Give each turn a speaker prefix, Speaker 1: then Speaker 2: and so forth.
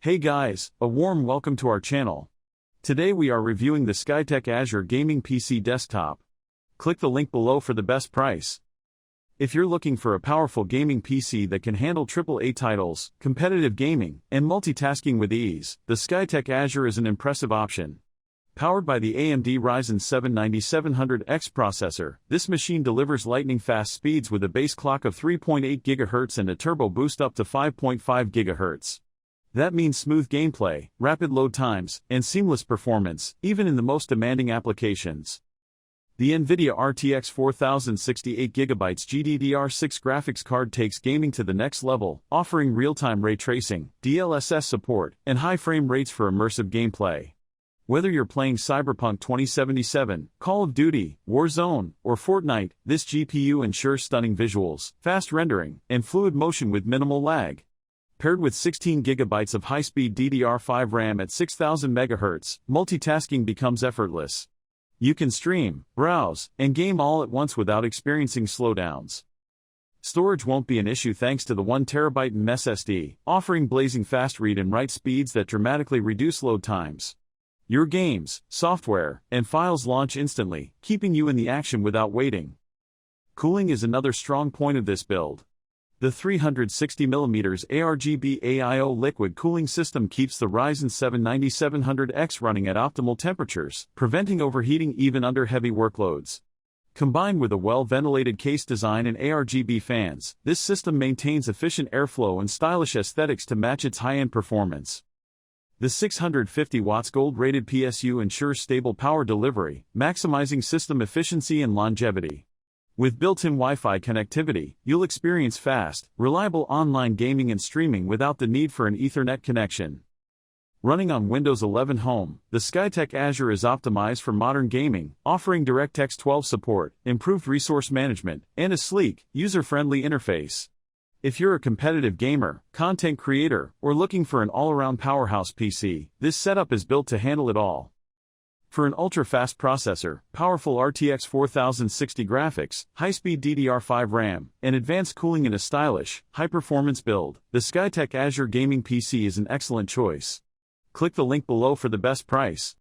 Speaker 1: Hey guys, a warm welcome to our channel. Today we are reviewing the Skytech Azure Gaming PC desktop. Click the link below for the best price. If you're looking for a powerful gaming PC that can handle AAA titles, competitive gaming, and multitasking with ease, the Skytech Azure is an impressive option. Powered by the AMD Ryzen 7 9700X processor, this machine delivers lightning-fast speeds with a base clock of 3.8 GHz and a turbo boost up to 5.5 GHz. That means smooth gameplay, rapid load times, and seamless performance, even in the most demanding applications. The NVIDIA RTX 4068GB GDDR6 graphics card takes gaming to the next level, offering real-time ray tracing, DLSS support, and high frame rates for immersive gameplay. Whether you're playing Cyberpunk 2077, Call of Duty, Warzone, or Fortnite, this GPU ensures stunning visuals, fast rendering, and fluid motion with minimal lag. Paired with 16 GB of high-speed DDR5 RAM at 6000 MHz, multitasking becomes effortless. You can stream, browse, and game all at once without experiencing slowdowns. Storage won't be an issue thanks to the 1TB SSD, offering blazing fast read and write speeds that dramatically reduce load times. Your games, software, and files launch instantly, keeping you in the action without waiting. Cooling is another strong point of this build. The 360mm ARGB AIO liquid cooling system keeps the Ryzen 7 9700X running at optimal temperatures, preventing overheating even under heavy workloads. Combined with a well-ventilated case design and ARGB fans, this system maintains efficient airflow and stylish aesthetics to match its high-end performance. The 650 watts gold-rated PSU ensures stable power delivery, maximizing system efficiency and longevity. With built-in Wi-Fi connectivity, you'll experience fast, reliable online gaming and streaming without the need for an Ethernet connection. Running on Windows 11 Home, the Skytech Azure is optimized for modern gaming, offering DirectX 12 support, improved resource management, and a sleek, user-friendly interface. If you're a competitive gamer, content creator, or looking for an all-around powerhouse PC, this setup is built to handle it all. For an ultra-fast processor, powerful RTX 4060 graphics, high-speed DDR5 RAM, and advanced cooling in a stylish, high-performance build, the Skytech Azure Gaming PC is an excellent choice. Click the link below for the best price.